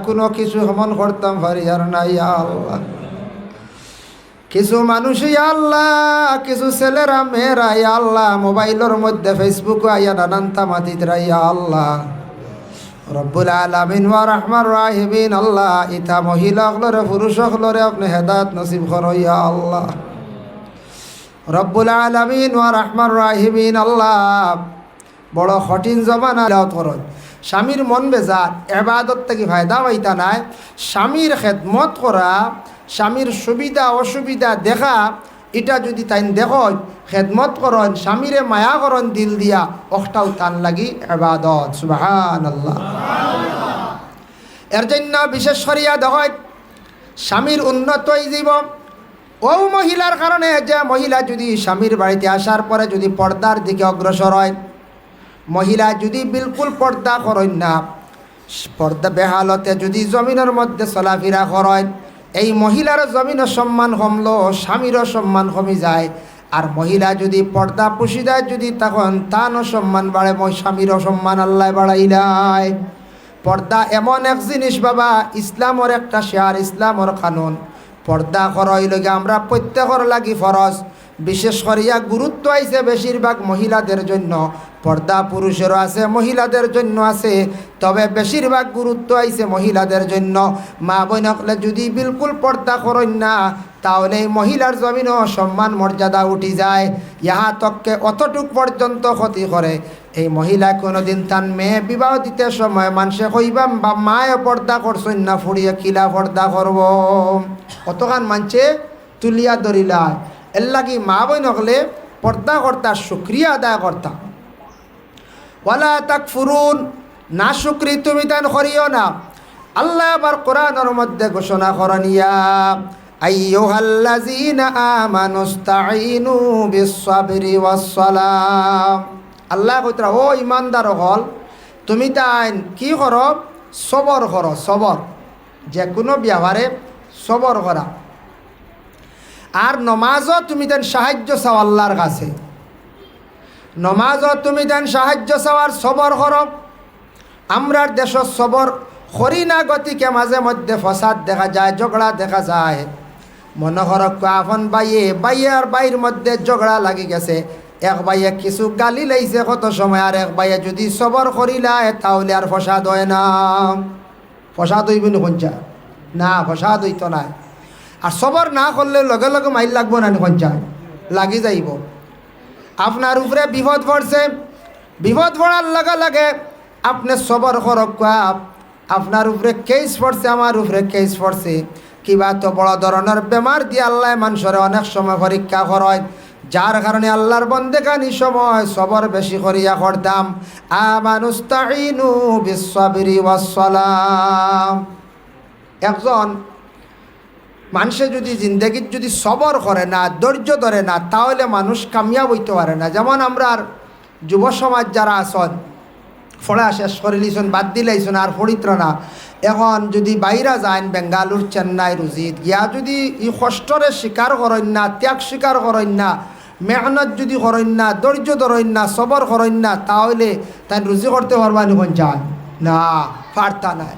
কোনো কিছু হমন করতাম পারি আর না ইয়া আল্লাহ। কিছু মানুষ ইয়া আল্লাহ, কিছু ছেলেরা মেয়েরা ইয়া আল্লাহ মোবাইলের মধ্যে ফেসবুকে আইয়া নানান তামাতিরা ইয়া আল্লাহ রব্বুল আলামিন ওয়া রাহমান রাহিমিন আল্লাহ ইতা মহিলা হলরে পুরুষ হলরে আপনি হেদায়েত নসিব করো ইয়া আল্লাহ রব্বুল আলামিন ওয়া রাহমান রাহিমিন আল্লাহ। বড় কঠিন জমানা লাওত করত, স্বামীর মন বেজার, ইবাদত থেকে ফায়দা পাইতা নাই, স্বামীর খেদমত করা, স্বামীর সুবিধা অসুবিধা দেখা, এটা যদি তাই দেখো খেদমত করন, স্বামীরে মায়া করন দিল দিয়া, অখটাও তান লাগি ইবাদত। সুবহানাল্লাহ। এর জন্য বিশেষ করিয়া দেখো স্বামীর উন্নত জীব ও মহিলার কারণে, যে মহিলা যদি স্বামীর বাড়িতে আসার পরে যদি পর্দার দিকে অগ্রসর হয়, মহিলা যদি বিলকুল পর্দা করেন না, পর্দা বেহালতে যদি জমিনের মধ্যে চলাফেরা করেন, এই মহিলার জমিনের সম্মান কমলো, স্বামীরও সম্মান কমে যায়। আর মহিলা যদি পর্দা পুষি দেয় যদি, তখন তানও সম্মান বাড়ে, স্বামীরও সম্মান আল্লাহ বাড়াইলায়। পর্দা এমন এক জিনিস বাবা, ইসলামের একটা শেয়ার, ইসলামের কানুন। পর্দা করাই লগে আমরা প্রত্যেকের লাগি ফরজ। বিশেষ করিয়া গুরুত্ব আইছে বেশিরভাগ মহিলাদের জন্য, পর্দা পুরুষেরও আছে মহিলাদের জন্য আছে, তবে বেশিরভাগ গুরুত্ব আইছে মহিলাদের জন্য। মা বোনকলে যদি বিলকুল পর্দা করেন না, তাহলে এই মহিলার জমিনও সম্মান মর্যাদা উঠি যায়। ইহা তককে অতটুক পর্যন্ত ক্ষতি করে। এই মহিলা কোনোদিন তার মেয়ে বিবাহ দিতে সময় মানুষে কইবাম বা মায়ে পর্দা করছেন না, ফুড়িয়ে কিলা পর্দা করব, অতখান মানছে তুলিয়া ধরিলা। এর লাগি মা বই নকলে পর্দা কর্তা, শুক্রিয়া আদায় কর্তা। ওয়ালা তাকফুরুন, না শুক্রি তুমি তান করিও না। আল্লাহ আবার কোরআনের মধ্যে ঘোষণা করনিয়া, আইয়ুহাল্লাযীনা আমানুস্তাঈনু বিস-সাবরি ওয়াস-সালাম। আল্লাহ কইতরা ও ইমানদার হল, তুমি তাই কি করো? সবর করো। সবর, যে কোনো ব্যবহারে সবর করা। আর নমাজও তুমি দেন সাহায্য চাও আল্লাহর কাছে, নমাজও তুমি দেন সাহায্য চাওয়ার সবর করো। আমরার দেশ সবর করি না, গতিকে মাঝে মধ্যে ফসাদ দেখা যায়, ঝগড়া দেখা যায়। মনে করো আপন বাইয়ে আর বাইর মধ্যে ঝগড়া লাগি গেছে, এক বাইয়ে কিছু গালি লাইছে কত সময়, আর এক বাইয়ে যদি সবর করিলায় তাহলে আর ফসাদ হয় না। ফসাদ হইব নি কঞ্চা? না, ফসাদ হইতো না। আর সবর না করলে লগে লগে মাইল লাগবো না, কঞ্চায় লাগি যাইব। আপনার উপরে বিপদ পড়ছে, বিপদ পড়ার লগে লগে আপনি সবর করক। আপনার উপরে কেস পড়ছে, আমার উপরে কেস পড়ছে, কিবা তো বড় ধরনের বেমার দিয়ে আল্লাহ মানুষের অনেক সময় পরীক্ষা করেন, যার কারণে আল্লাহর বন্দেগানি সময় সবর বেশি করিয়া করতাম। আমানুস্তাঈনু বিস-সাবরি ওয়াস-সালাম। একজন মানুষে যদি জিন্দগির যদি সবর করে না, ধৈর্য ধরে না, তাহলে মানুষ কামিয়াব হইতে পারে না। যেমন আমরা যুব সমাজ যারা আসন, পড়া শেষ করে লিছন, বাদ দিলাইছন, আর পড়িত্র না। এখন যদি বাইরা যান, বেঙ্গালুর, চেন্নাই, রুজিত গিয়া যদি ই কষ্টরে স্বীকার করেন না, ত্যাগ স্বীকার করেন না, মেহনত যদি করেন না, ধৈর্য ধরেন না, সবর করেন না, তাহলে তাই রুজি করতে পারবানি কোন চান না, পারতা নাই,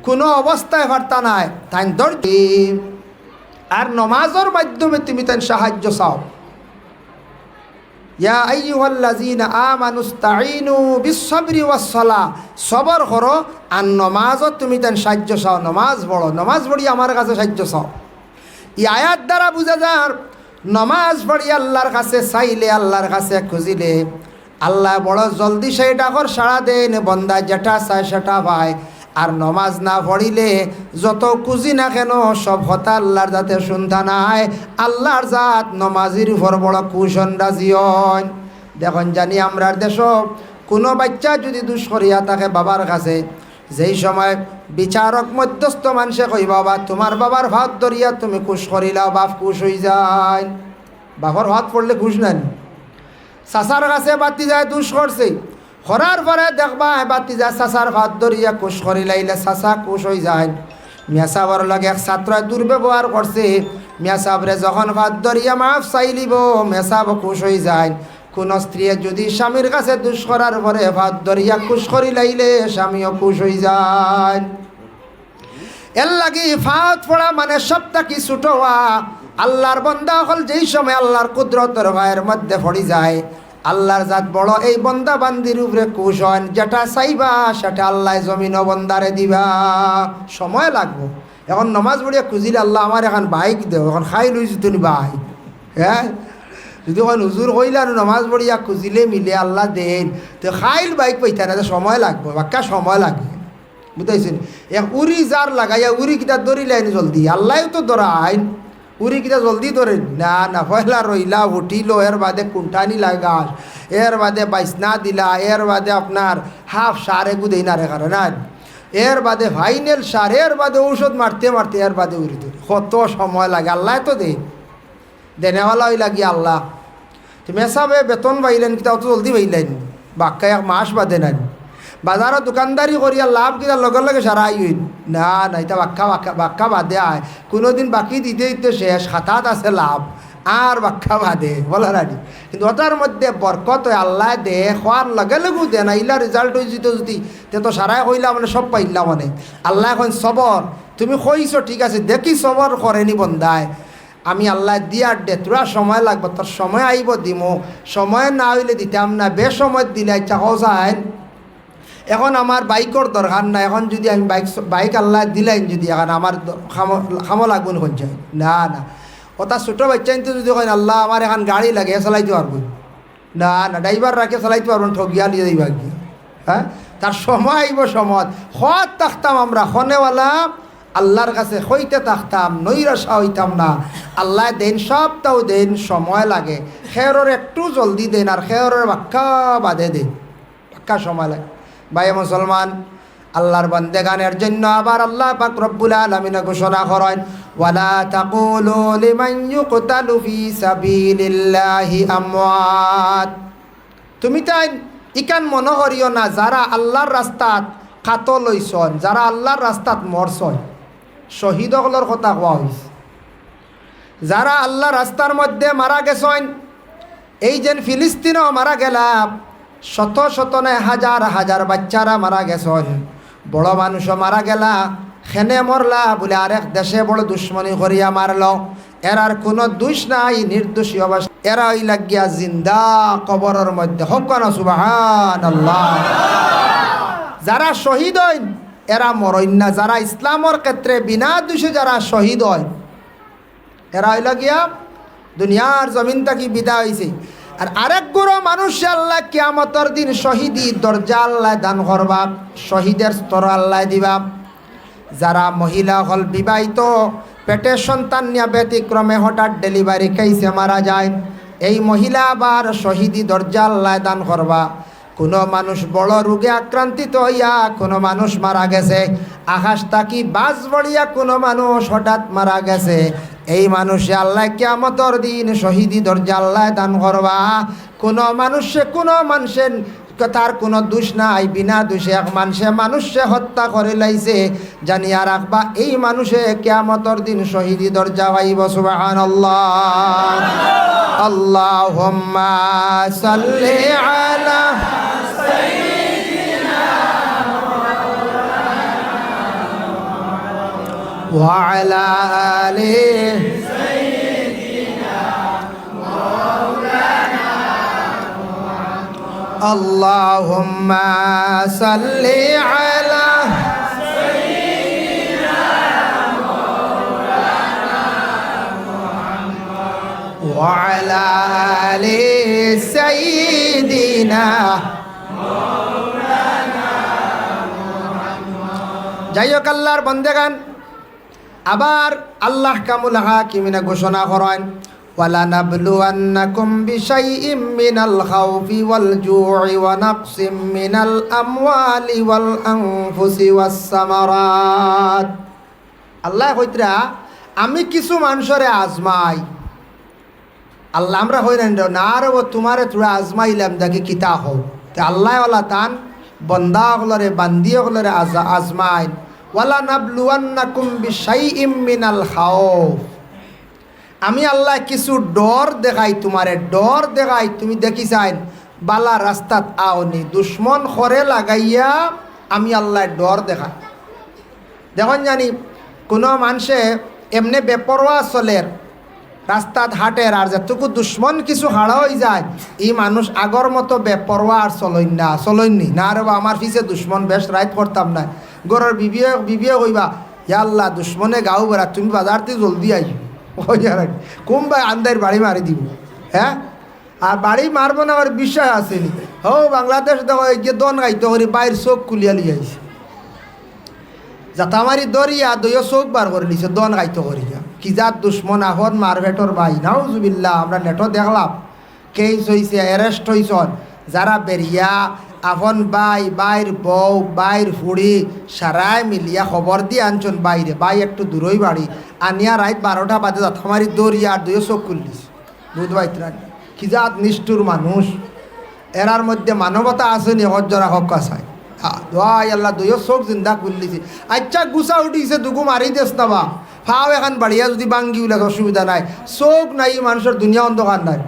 কোনো অবস্থায় পারতা নাই। তাই ধৈর্য আর নমাজের মাধ্যমে তুমি তাই সাহায্য চাও। ইয়া আইয়ুহাল্লাযীনা আমানুস্তাঈনু বিস-সাবরি ওয়াস-সালাহ, সবর করো আর নমাজত তুমি তাই সাহায্য চাও। নমাজ পড়ো, নমাজ পড়ি আমার কাছে সাহায্য চাও। এই আয়াত দ্বারা বুঝা যায় নমাজ পড়ি আল্লাহর কাছে চাইলে, আল্লাহর কাছে খুঁজিলে আল্লাহ বড় জলদি সেইটা কর সাড়া দেন, বন্দা যেটা চায় সেটা পায়। আর নমাজ না পড়িলে যত খুঁজি না কেন সব হতা আল্লাহর যাতে শুনতা নাই। আল্লাহর জাত নমাজির উপর বড় কুশন রাজিয়ন। দেখুন জানি আমরার দেশ কোনো বাচ্চা যদি দুষ করিয়া থাকে বাবার কাছে, যেই সময় বিচারক মধ্যস্থ মানুষে কই, বাবা তোমার বাবার ভাত ধরিয়া তুমি খুশ করিলাও, বাপ খুশ হয়ে যায়। বাবার ভাত পড়লে খুশ নেন। চাচার কাছে বাতি যায় দুষ করছে, করার পরে দেখবা বাতি যায় চাচার ভাত ধরিয়া খুশ করি লাইলে চাচা খুশ হয়ে যায়। মিয়া সাহর লগে এক ছাত্রই দুর্ব্যবহার করছে, মিয়া সাহরে যখন ভাত ধরিয়া মাফ চাইলিব, মিয়া সাহ খুশ হয়ে যায়। কোন স্ত্রী যদি স্বামীর কাছে দুষ করার পরে ভাত ধরিয়া খুশ করি লাইলে স্বামীও খুশ হয়ে যায়। এর লাগি ফাত পড়া মানে সবটা কি ছোট হওয়া। আল্লাহর বন্দা হল যেই সময় আল্লাহর কুদরতের ভয়ের মধ্যে পড়ি যায়, আল্লাহর জাত বড়, এই বন্দা বান্দির উপরে খুশ হন, যেটা চাইবা সেটা আল্লাহ জমিন বন্দারে দিবা। সময় লাগবো। এখন নমাজ পড়িয়া খুঁজিলে আল্লাহ আমার এখন বাইক দেও, এখন খাই লইছি তুমি বাইক, হ্যাঁ যদি এখন হুজুর কইলে আর নমাজ পড়িয়া খুঁজিলে মিলে আল্লাহ দেন, তো খাইল বাইক পাইতা না, সময় লাগবো, বাক্কা সময় লাগে, বুঝতেছেন। এক উড়ি যার লাগাইয়া উড়ি কিতা ধরিলেন জলদি, আল্লাহও তো ধরা আইন, উড়ি কিতা জলদি ধরেন না, না পয়লা রইলা উঠিল, এর বাদে কুণ্ঠানি লাগাস, এর বাদে বাইসনা দিলা, এর বাদে আপনার হাফ সার এগু দেই না রে কারণ, এর বাদে ফাইনাল সার, এর বাদে ঔষধ মারতে মারতে এর বাদে উড়ি ধরি, কত সময় লাগে। আল্লাহ তো দেনেওয়ালা হই লাগি আল্লাহ। তুমি এসাবে বেতন পাইলেন কিতা অত জলদি পাইলেন, বাক্কা এক মাস বাদে নাই। বাজারত দোকানদারি করিয়া লাভ কিনা লগে লগে সারাই হইন না, না এটা বাক্কা বাদে আয়, কোনোদিন বাকি দিতে দিতে শেষ, খাতাত আছে লাভ আর বাক্কা বাদে বলা রানি। কিন্তু ওটার মধ্যে বরকত হয়, আল্লাহ দে খোয়ার লগে লগেও দে না, ইলা রেজাল্ট হয়ে যেত যদি তে তো সারাই কইলা মানে সব পাইলা মানে। আল্লাহ এখন সবর, তুমি কইছো ঠিক আছে, দেখি সবর করেনি বন্দায়, আমি আল্লাহ দিয়ার দে, তোরা সময় লাগবে, তোর সময় আইব দিমো, সময় না হইলে দিতাম না, বেসময় দিলে ইচ্ছা যায়। এখন আমার বাইকর দরকার না, এখন যদি আমি বাইক আল্লাহ দিলেন যদি এখন আমার খামো লাগবো না চাই না, না ওটা ছোটো বাচ্চাইতে যদি কয় আল্লাহ আমার এখন গাড়ি লাগে চালাইতে পারবো না, না ড্রাইভার রাখে চালাইতে পারবো না, ঠগিয়া নিয়ে যাইবা কি, হ্যাঁ তার সময় আইব, সময় হত থাকতাম আমরা খনেওয়ালা আল্লাহর কাছে হইতে থাকতাম, নৈরাশা হইতাম না। আল্লাহ দেন সবটাও দেন, সময় লাগে, খেয়রের একটু জলদি দেন আর খেয়রের বাক্কা বাদে দেন, বাক্কা সময় লাগে। ভাই মুসলমান, আল্লাহর বান্দেগানের জন্য আবার আল্লাহ পাক রব্বুল আলামিন ঘোষণা করেন, ওয়ালা তাকুলু লিমান ইউকতালু ফি সাবিলিল্লাহি আমওয়াত। তুমি তাই ইকান মনে করিও না যারা আল্লাহর রাস্তাত কাতল হইছন, যারা আল্লাহর রাস্তাত মরছন, শহীদসকলের কথা কোয়া হয়েছে। যারা আল্লাহ রাস্তার মধ্যে মারা গেছেন, এই যেন ফিলিস্তিনও মারা গেলাম, শত শত নয় হাজার হাজার বাচ্চারা মারা গেছেন, বড় মানুষও মারা গেলা, খেনে মরলা বলে আরেক দেশে বড় দুশ্মনী করিয়া মারল, এরার কোনো দোষ নাই, নির্দোষী অবস্থা, এরা ওই লাগিয়া জিন্দা কবরের মধ্যে, হোক না সুবহানাল্লাহ। যারা শহীদ হয় এরা মরইন না, যারা ইসলামের ক্ষেত্রে বিনা দোষে যারা শহীদ হয় এরা হইল গিয়া দুনিয়ার জমিন থেকে বিদায় হয়েছে। আর আরেক গুরু মানুষ আল্লাহ কিয়ামতের দিন শহীদি দরজা আল্লাহ দান করবা, শহীদের স্তর আল্লাহ দিবা। যারা মহিলা হল বিবাহিত, পেটে সন্তান নিয়ে ব্যতিক্রমে হঠাৎ ডেলিভারি কেসে মারা যায়, এই মহিলা আবার শহীদি দরজা আল্লাহ দান করবা। কোনো মানুষ বড় রোগে আক্রান্তিত হইয়া কোনো মানুষ মারা গেছে, আকাশ তাকি বাজ বড়িয়া কোনো মানুষ হঠাৎ মারা গেছে, এই মানুষে আল্লাহ কিয়ামতের দিন শহীদি দরজা আল্লাহ দান করবা। কোনো মানুষের তার কোনো দোষ নাই, বিনা দোষে এক মানুষে হত্যা করে লাইছে, জানিয়া রাখবা এই মানুষে কিয়ামতের দিন শহীদি দরজা পাইব। সুবহানাল্লাহ। আল্লাহুম্মা সাল্লি আলা ওয়া আলা আলি আল্লাহুম্মা সাল্লি আলা ওয়া আলা আলি সাইয়্যিদিনা। যাই হোক, আল্লাহর বান্দেগান, আবার আল্লাহ কামুল হাকিমিনা ঘোষণা করেন, ওয়ালা নাবলুয়ান্নাকুম বিশাইইম মিনাল খাউফি ওয়াল জু'i ওয়া নাকসিম মিনাল আমওয়ালি ওয়াল আনফুসি ওয়াস সামারাত। আল্লাহ কইতরা আমি কিছু মানুষরে আজমাই। আল্লাহ আমরা হই না রে তোমারে তোরা আজমাইলাম দেখি কিতা হও, তে আল্লাহ ওয়ালা তান বন্দা হলরে বান্দি হলরে আজমাই। ওয়ালা নাবলুয়ান্নাকুম বিশাইইম মিনাল খাউফ, আমি আল্লাহ কিছু ডর দেখাই, তোমারে ডর দেখাই, তুমি দেখি চাই বালা রাস্তাত আওনি, দুশ্মন খরে লাগাইয়া আমি আল্লাহ ডর দেখাই। দেখুন জানি কোনো মানুষে এমনি বেপরোয়া চলের রাস্তাত হাটের, আর যেটুকু দুশ্মন কিছু হারা হয়ে যায় এই মানুষ আগর মতো বেপরোয়া আর চলইনি না রে আমার পিছে দুশ্মন বেশ রাইত করতাম না। গরের বিবিয়ে কইবা ইয়া আল্লাহ দুশ্মনে গাও বেড়া, তুমি বাজারতে জলদি আই কোন ভাই আন্দার বাড়ি মারি দিব। হ্যাঁ, আর বাড়ি মারবো না আমার বিষয় আসেনি। হো বাংলাদেশ দেখো এই যে দন গাইতে করি বাইর চোখ কুলিয়া লিয়ে আইছে, জাতামারি দরিয়া দইও চোখ বার করে নিছে দন গাইতে করিয়া। কি যার দুশ্মন আহত মারভেটর ভাই নাউজুবিল্লাহ। আমরা নেটও দেখলাম কেস হয়েছে, অ্যারেস্ট হয়েছন যারা বেরিয়া আফন বাইর বউ বাইর ফুড়ি সারাই মিলিয়া খবর দিয়ে আনছন বাইরে, বাই একটু দূরই বাড়ি আনিয়া রাত 12টা বাজে জাতামারি দরিয়া আর দইও চোখ খুললিস বুধবাইতরা। কি জাত নিষ্ঠুর মানুষ, এরার মধ্যে মানবতা আসেনি হজরা হক কাছায়। দোয়াই আল্লাহ দইও চোখ জিন্দা খুললিছি। আচ্ছা গুছা উঠিছে দুগু মারি দেস না বা ফাও এখন বাড়িয়া যদি বাঙ্গি উলে অসুবিধা নাই, চোখ নাই মানুষের দুনিয়া অন্ধকার নাই,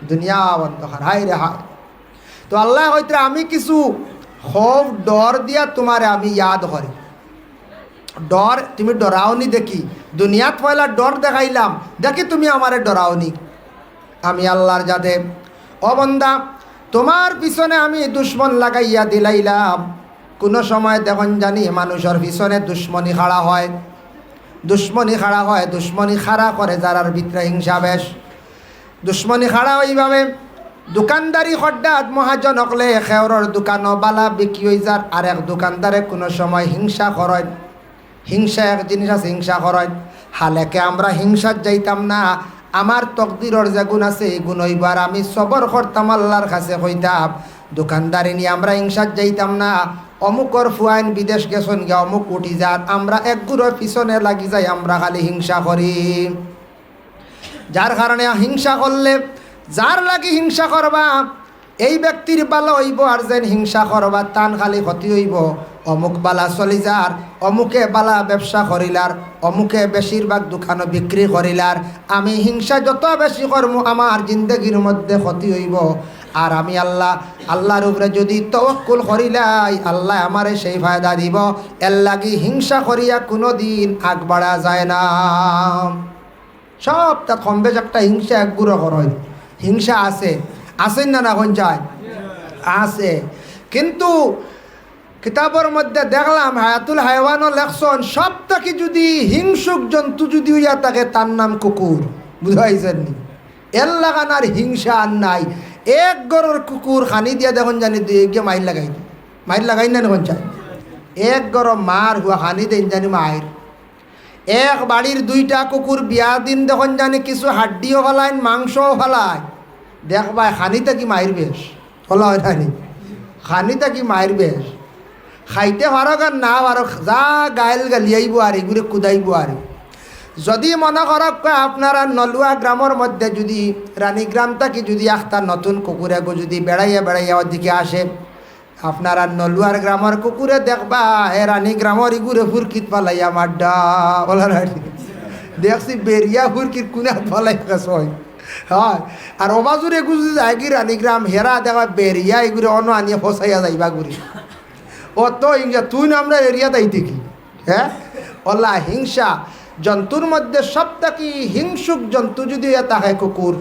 দুনিয়া অন্ধকার হাই রে হায়। তো আল্লাহ হয়তো আমি কিছু খোফ ডর দিয়া তোমারে আমি ইয়াদ করি, ডর তুমি ডরাওনি দেখি দুনিয়াত পয়লা ডর দেখাইলাম দেখি তুমি আমারে ডরাওনি। আমি আল্লাহর যাদে ও বান্দা তোমার পিছনে আমি দুশ্মন লাগাইয়া দিলাইলাম। কোনো সময় দেখুন জানি মানুষের পিছনে দুশ্মনী খাড়া হয়, দুশ্মনী খাড়া হয়, দুশ্মনী খাড়া করে যারার ভিতরে হিংসা বেশ। দুশ্মনী খাড়া ওইভাবে দোকানদারি হঠাৎ মহাজন হকলে খেওরের দোকানও বালা বিক্রি হয়ে যার, আর এক দোকানদারে কোনো সময় হিংসা করেন। হিংসা এক জিনিস আছে, হিংসা করেন হালেকে আমরা হিংসার যাইতাম না। আমার তকদিরর যে গুণ আছে এই গুণ হইবার আমি সবর করতাম আল্লাহর কাছে কইতাম দোকানদারি নিয়ে আমরা হিংসার যাইতাম না। অমুকর ফুয়াইন বিদেশ গেছন গিয়া অমুক উঠি যার, আমরা এক গুড়ের পিছনে লাগি যাই, আমরা খালি হিংসা করি। যার কারণে হিংসা করলে যার লাগি হিংসা করবা এই ব্যক্তির বালা হইব, আর যেন হিংসা করবা তান খালি ক্ষতি হইব। অমুক বালা চলি যার, অমুকে বালা ব্যবসা করিলার, অমুকে বেশিরভাগ দোকানও বিক্রি করিলার, আমি হিংসা যত বেশি করব আমার জিন্দগির মধ্যে ক্ষতি হইব। আর আমি আল্লাহর উপরে যদি তওয়াক্কুল করিলাই আল্লাহ আমারে সেই ফায়দা দিব। এর লাগি হিংসা করিয়া কোনো দিন আগ বাড়া যায় না। সব তা কম বেশ একটা হিংসা এক গুঁড়ো করয়, হিংসা আছে আসেন না এখন চায় আছে। কিন্তু কিতাবের মধ্যে দেখলাম হায়াতুল হায়ওয়ানও লেখছন সব থেকে যদি হিংসুক জন্তু যদি হইয়া থাকে তার নাম কুকুর। বুঝাইছেন নি? এর লাগান আর হিংসা আর নাই। এক গরর কুকুর খানি দিয়া দেখুন জানি গিয়ে মাইর লাগাই না এখন চাই। এক গর মার হুয়া খানি দেন জানি মায়ের। এক বাড়ির দুইটা কুকুর বিয়া দিন দেখুন জানি কিছু হাড্ডিও ফেলায় মাংসও ফেলায়, দেখবাই খানিটা কি মায়ের বেশ ফলা হয় নানি, খানিটা কি মায়ের বেশ খাইতে পারক আর না পারক যা গাইল গালিয়াইব আর এগুলো কুদাইব। আর যদি মনে করক আপনারা নলুয়া গ্রামের মধ্যে যদি রানীগ্রাম থাকি যদি একটা নতুন কুকুর এগো যদি বেড়াইয়া ওর দিকে আসে, আপনারা নলুয়ার গ্রামের কুকুরে দেখবা হে রানীগ্রামের ইগুরে ফুরকিত পালাইয়া মাড্ডা বলা দেখছি বেরিয়া ফুরকির কুনাত পালাই গেছে হয়। আর অবাজুর এগু যদি যায় কি রানীগ্রাম হেরা দেখা বেরিয়া এগুলো অন্য আনিয়ে ফসাইয়া যাইবা ঘুরি অত হিংসা তুই না আমরা এরিয়া তাই দেখি। হ্যাঁ ওলা হিংসা জন্তুর মধ্যে সব থেকে হিংসুক জন্তু যদি থাকে কুকুর।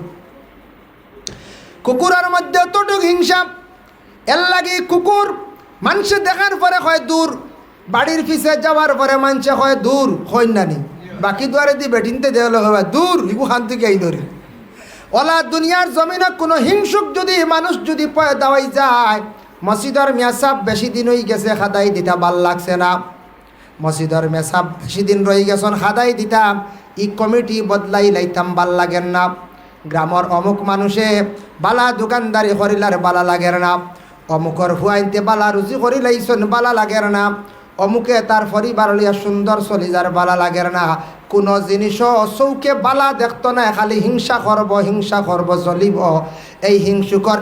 কুকুরের মধ্যে অতটুক হিংসা এর লাগে কুকুর মানুষে দেখার পরে হয় দূর, বাড়ির পিছে যাওয়ার পরে মানুষে হয় দূর হয় নানি, বাকি দুয়ারে দিয়ে বেটিনতে দেওয়া হবে দূর ইগু খান থেকে এই ধরে। ওলা দুনিয়ার জমিনে কোনো হিংসুক যদি মানুষ যদি পয়দা হয়ে যায়, মসজিদের মেসাব বেশি দিন হয়ে গেছে খাদাই দিতা ভাল লাগছে না, মসজিদের মেসাব বেশি দিন রয়ে গেছেন খাদাই দিতাম ই কমিটি বদলাই লাইতাম ভাল লাগেন না, গ্রামের অমুক মানুষে বালা দোকানদারি করিলার বালা লাগের না, অমুকর হুয়াইতে বালা রুজি করি লাইছন বালা লাগের না, অমুকে তার পরিবার লিয়া সুন্দর চলি যার বালা লাগের না। কোনো জিনিসও চৌকে বালা দেখতো না, খালি হিংসা করব চলিব। এই হিংসুকর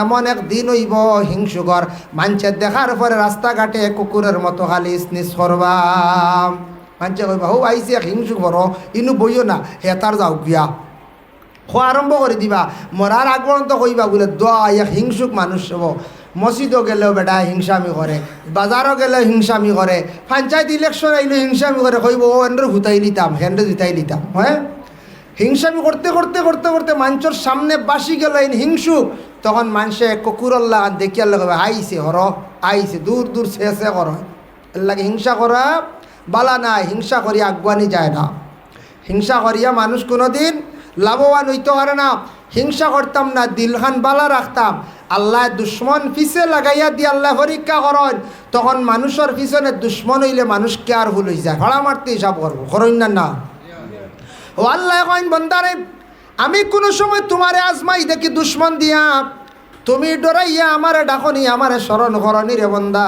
এমন এক দিন হইব হিংসুকর মানুষে দেখার পরে রাস্তাঘাটে কুকুরের মতো খালি স্নিস করবা। মানুষে কইবা হো আইসি এক হিংসুক বড় ইনু বইও না হে তার যাও গিয়া খোয়া আরম্ভ করে দিবা। মরার আগ পর্যন্ত কইবা বলে দোয়া এক হিংসুক মানুষ হব। মসজিদও গেলেও বেটা হিংসামি করে, বাজারও গেলেও হিংসামি করে, পঞ্চায়েত ইলেকশন আইলেও হিংসামি করে, কইব ও এন্ড্রে হুতাই লিতাম হেন্ডে জিতাই লিতাম। হ্যাঁ, হিংসামি করতে করতে করতে করতে মানুষের সামনে বাসি গেল হিংসুক, তখন মানুষে কুকুরল্লা দেখিয়ার লগে আইছে হর আইছে দূর দূর শেষে কর। এর লাগে হিংসা করা বালা নাই, হিংসা করিয়া আগুয়ানি যায় না। হিংসা করিয়া মানুষ কোনোদিন লাভবান হইতে পারে না। হিংসা করতাম না, দিলখান বালা রাখতাম, আল্লাহ দুশ্মন পিছে লাগাইয়া দিয়ে আল্লাহ পরীক্ষা করেন, তখন মানুষের পিছনে দুশ্মন হইলে মানুষ কে আর ভুল হয়ে যায়, হড়া মারতে হিসাব করবো, করইন না না। ও আল্লাহ কইন বন্দারে, আমি কোনো সময় তোমারে আজমাই দেখি দুশ্মন দিয়া, তুমি ডরাইয়া আমারে ডাকনি, আমারে স্মরণ করনি রে বন্দা।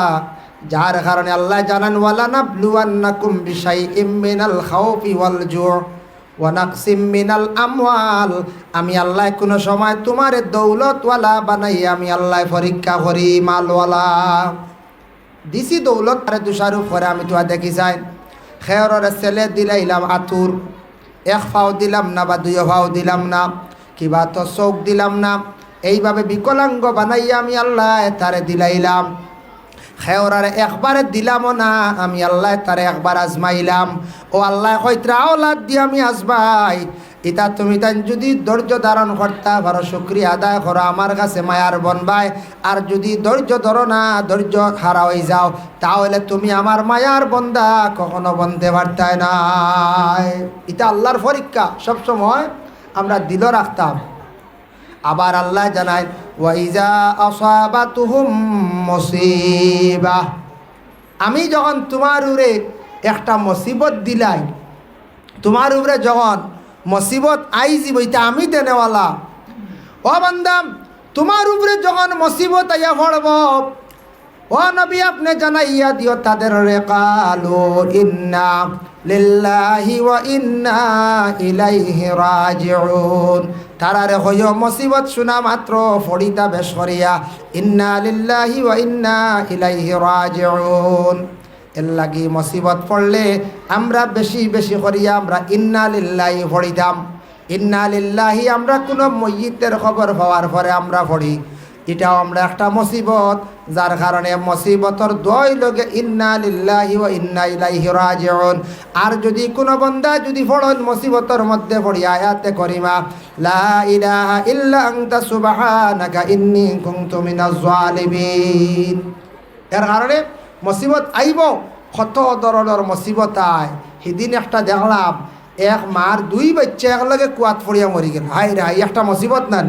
যার কারণে আল্লাহ জানান, ওয়ালা নাবলুয়ান্নাকুম বিশাইইম মিনাল খাউফি ওয়াল জু' ওয়া নাকসিম মিনাল আমওয়াল। আমি আল্লাহ কোনো সময় তোমারে দৌলতওয়ালা বানাই, আমি আল্লাহ পরীক্ষা করি মালওয়ালা। দিছি দৌলত আরে দুসারু করে আমি তো দেখি যাই, খেয়রের ছেলে দিলাইলাম আতুর, এক ফাও দিলাম না বা দুই ফাও দিলাম না, কিবা তো চোখ দিলাম না, এইভাবে বিকলাঙ্গ বানাইয়া আমি আল্লাহ তারে দিলাইলাম। খেয়রারে একবারে দিলামও না, আমি আল্লাহ তারে একবার আজমাইলাম। ও আল্লাহ কইত্রা আওলাদ দিয়ে আমি আজমাই, ইতা তুমি তাই যদি ধৈর্য ধারণ করতে পারো, শুকরিয়া আদায় করো, আমার কাছে মায়ার বনবাই। আর যদি ধৈর্য ধরো না, ধৈর্য হারা হয়ে যাও, তাহলে তুমি আমার মায়ার বন্দা কখনো বনতে পারতে না। এটা আল্লাহর পরীক্ষা, সবসময় আমরা দিল রাখতাম। আবার আল্লাহ জানায়, ওয়াইজা আসাবাতুহুম মুসিবা, আমি যখন তোমার উপরে একটা মুসিবত দিলাই, তোমার উপরে যখন মুসিবত আইজি বইতে আমি দেনেওয়ালা। ও বান্দা, তোমার উপরে যখন মুসিবত আইয়া পড়ব, ও নবী আপনি জানাইয়া দিও তাদের রে, কালু ইন্না লিল্লাহি ওয়া ইন্না ইলাইহি রাজিউন। তারারে হইও মুসিবত শোনা মাত্র ফড়িতা বেশ করিয়া ইন্না লিল্লাহি ওয়া ইন্না ইলাইহি রাজিউন। এর লাগি মুসিবত পড়লে আমরা বেশি বেশি করিয়া আমরা ইন্না লিল্লাহি পড়িতাম। ইন্না লিল্লাহি আমরা কোনো ময়িতের খবর পাওয়ার পরে আমরা পড়ি, এটাও আমরা একটা মুসিবত, যার কারণে মুসিবতর দোয় লগে ইন্না লিল্লাহি ওয়া ইন্না ইলাইহি রাজিউন। আর যদি কোনো বান্দা যদি পড়েন মুসিবতের মধ্যে পড়ি আয়াতে করিমা, লা ইলাহা ইল্লা আনতা সুবহানাকা ইন্নী কুনতু মিনাজ জালিমিন। এর কারণে মুসিবত আইব, কত ধরনের মুসিবত আয়। সেদিন একটা দেখলাম, এক মার দুই বাচ্চা একলগে কুয়াত পড়িয়া মরি গেল। হাই রে, একটা মুসিবত নান,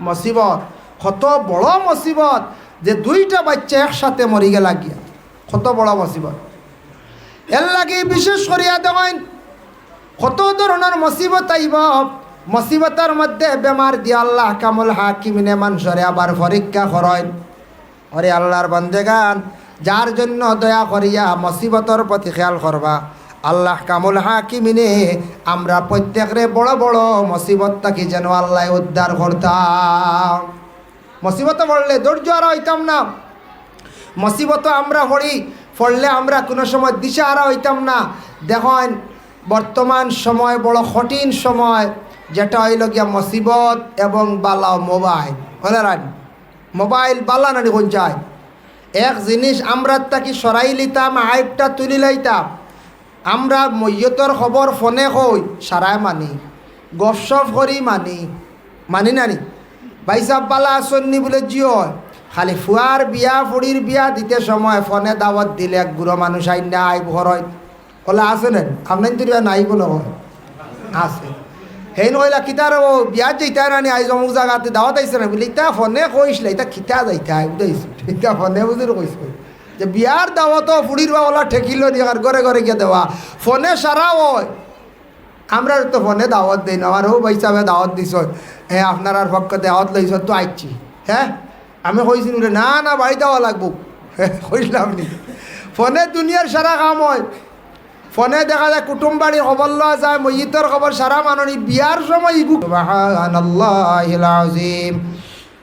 মুসিবত, কত বড় মুসিবত যে দুইটা বাচ্চা একসাথে মরি গেলা গিয়া, কত বড় মুসিবত। এর লাগে বিশেষ করিয়া দেখেন কত ধরনের মুসিবত আইব। মুসিবতের মধ্যে বেমার দিয়া আল্লাহ কামুল হাকিমিনে মানুষরে আবার পরীক্ষা করেন। ওরে আল্লাহর বান্দেগান, যার জন্য দয়া করিয়া মুসিবতের প্রতি খেয়াল করবা, আল্লাহ কামুল হাকিমিনে আমরা প্রত্যেকরে বড় বড় মুসিবত থাকি যেন আল্লাহ উদ্ধার করতাম। মুসিবত পড়লে ধৈর্য আর হইতাম না, মুসিবত আমরা পড়লে আমরা কোনো সময় দিশা হারা হইতাম না। দেখেন বর্তমান সময় বড় কঠিন সময়, যেটা হইল গিয়া মুসিবত এবং বালা মোবাইল। হলেন মোবাইল বালা নানি কোন যায়, এক জিনিস আমরা তাকে সরাই লিতাম, আইপটা তুলি লাইতাম। আমরা মৈয়তর খবর ফোনে কই সারাই মানি, গপসপ করি মানি নানি, বাইসাব বালা আসন্নি বলে জিও। খালি ফুয়ার বিয়া ফুড়ির বিয়া দিতে সময় ফোনে দাওয়াত দিলে এক বুড়ো মানুষ আইন না আইব ঘরয়, বলে আছে নেন আপনার তো নাই বলে আছে। সেই নইলা কিতার ও বিয়া যেটা নানি আইজ অমুক জায়গাতে দাওয়াত আইসে না বলে ইতা ফোনে কইসলে, ইতা খিতা যাইতা বুঝাইছো, ইতা ফোনে বুঝির কইস যে বিয়ার দাওয়াত ফুড়ির বাওলা ঠেকিল নি আর ঘরে ঘরে গিয়ে দেওয়া ফোনে সারা হয়। আমরা তো ফোনে দাওয়াত দিই না, আমার ও ভাইসাবে দাওয়াত দিছ, হ্যাঁ আপনার আর পক্ষ দাওয়াত লইছ তো আইছি। হ্যাঁ আমি কইছি না না বাড়ি দেওয়া লাগবো, হ্যাঁ কইলাম নি। ফোনে দুনিয়ার সারা কাম হয়, ফোনে দেখা যায় কুটুম বাড়ির খবর লওয়া যায়, মসজিদের খবর সারা মাননি, বিয়ার সময় ইবু সুবহানাল্লাহিল আযীম,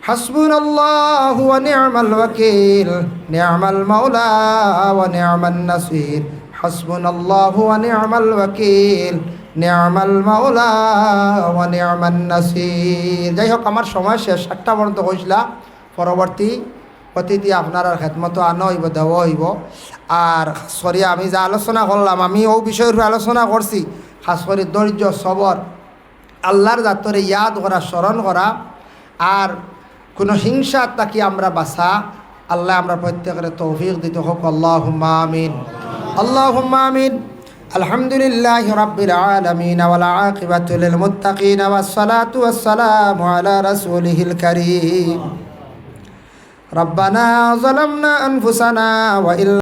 হাসবুনাল্লাহু ওয়া নি'মাল ওয়াকিল, নি'মাল মাওলা ওয়া নি'মান নাসির, হাসবুনাল্লাহু ওয়া নি'মাল ওয়াকিল, নি'মাল মাওলা ওয়া নি'মান নাসির। যাই হোক আমার সময় শেষ, 7টা পর্যন্ত কইছিলাম, পরবর্তী অতিথি আপনার খেদমত আনো হইব দেওয়া হইব। আর সরি আমি যা আলোচনা করলাম আমি ও বিষয়ের আলোচনা করছি, খাস করে ধৈর্য সবর, আল্লাহর জাতরে ইয়াদ করা, স্মরণ করা, আর কোনো হিংসা তাকে আমরা বাঁচা। আল্লাহ আমরা প্রত্যেকের তৌফিক দিতে হোক। আল্লাহুম্মা আমিন, আল্লাহুম্মা আমিন। আলহামদুলিল্লাহি রাব্বিল আলামিন ওয়াল আকিবাতু লিল মুত্তাকিন ওয়াস সালাতু ওয়াস সালামু আলা রাসূলিহিল কারীম। রব্বানা যালামনা আনফুসানা ওয়া